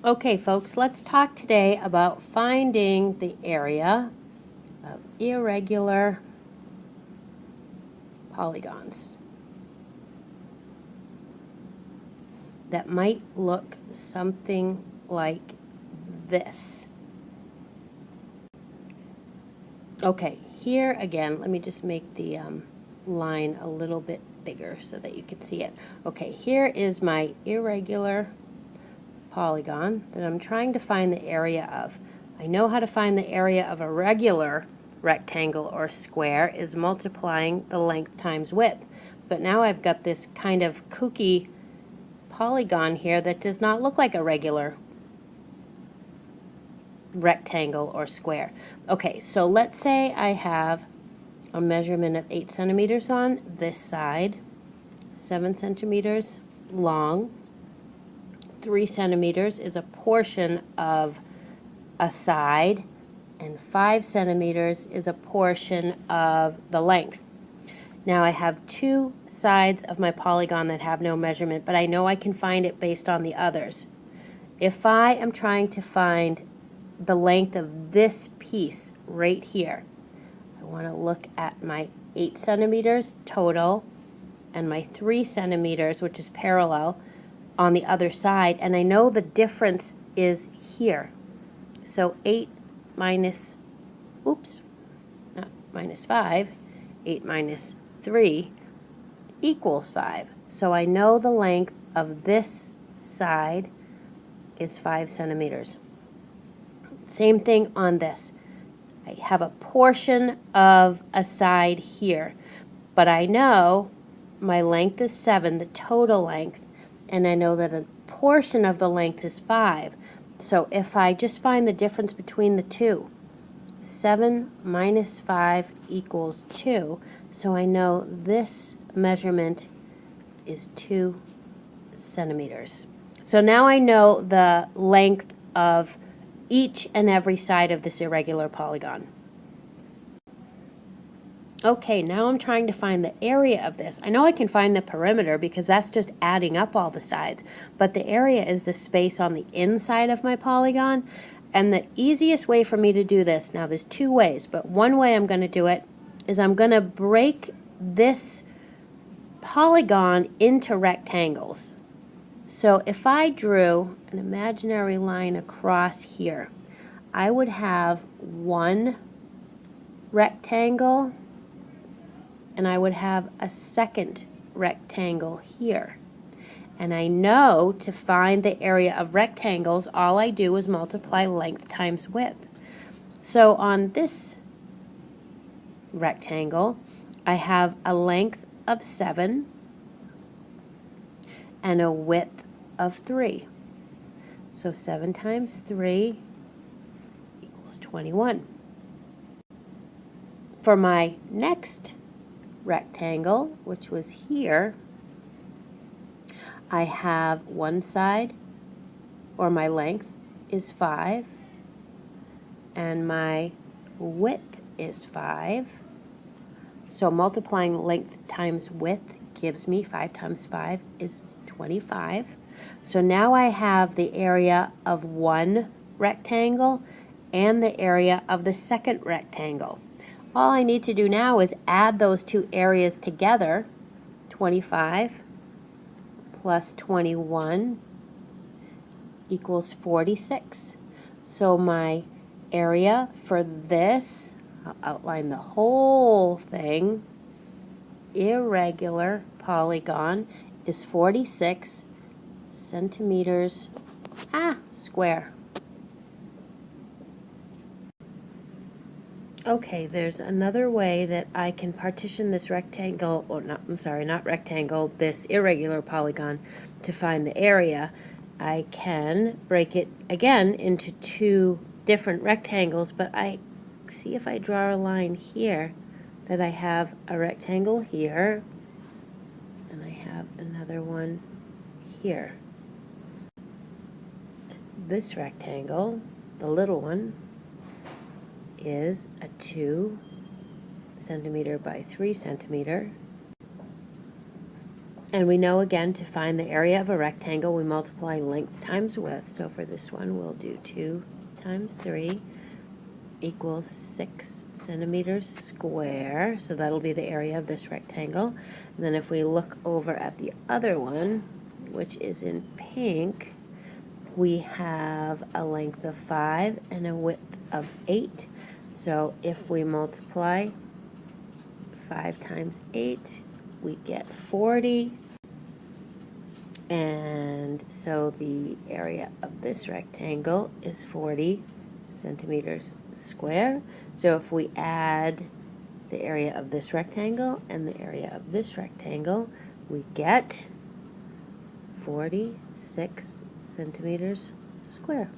Okay, folks, let's talk today about finding the area of irregular polygons that might look something like this. Okay, here again, let me just make the line a little bit bigger so that you can see it. Okay, here is my irregular polygon that I'm trying to find the area of. I know how to find the area of a regular rectangle or square is multiplying the length times width. But now I've got this kind of kooky polygon here that does not look like a regular rectangle or square. Okay, so let's say I have a measurement of 8 centimeters on this side, 7 centimeters long. 3 centimeters is a portion of a side, and 5 centimeters is a portion of the length. Now I have two sides of my polygon that have no measurement, but I know I can find it based on the others. If I am trying to find the length of this piece right here, I want to look at my 8 centimeters total and my 3 centimeters, which is parallel, on the other side, and I know the difference is here. So 8 minus, not minus 5, 8 minus 3 equals 5. So I know the length of this side is 5 centimeters. Same thing on this. I have a portion of a side here, but I know my length is 7, the total length, and I know that a portion of the length is 5. So if I just find the difference between the two, 7 minus 5 equals 2. So I know this measurement is 2 centimeters. So now I know the length of each and every side of this irregular polygon. Okay, now I'm trying to find the area of this. I know I can find the perimeter because that's just adding up all the sides, but the area is the space on the inside of my polygon. And the easiest way for me to do this, now there's two ways, but one way I'm going to do it is I'm going to break this polygon into rectangles. So if I drew an imaginary line across here, I would have one rectangle and I would have a second rectangle here. And I know to find the area of rectangles, all I do is multiply length times width. So on this rectangle, I have a length of 7 and a width of 3. So 7 times 3 equals 21. For my next rectangle, which was here, I have one side, or my length is 5, and my width is 5. So multiplying length times width gives me 5 times 5 is 25. So now I have the area of one rectangle and the area of the second rectangle. All I need to do now is add those two areas together. 25 plus 21 equals 46. So my area for this, I'll outline the whole thing, irregular polygon is 46 centimeters square. Okay, there's another way that I can partition this rectangle, or not, I'm sorry, not rectangle, this irregular polygon to find the area. I can break it again into two different rectangles, but I see if I draw a line here that I have a rectangle here and I have another one here. This rectangle, the little one, is a 2 centimeter by 3 centimeter, And we know, again, to find the area of a rectangle, we multiply length times width. So for this one, we'll do 2 times 3 equals 6 centimeters square. So that'll be the area of this rectangle. And then if we look over at the other one, which is in pink, we have a length of 5 and a width of 8. So if we multiply 5 times 8, we get 40. And so the area of this rectangle is 40 centimeters square. So if we add the area of this rectangle and the area of this rectangle, we get 46 centimeters square.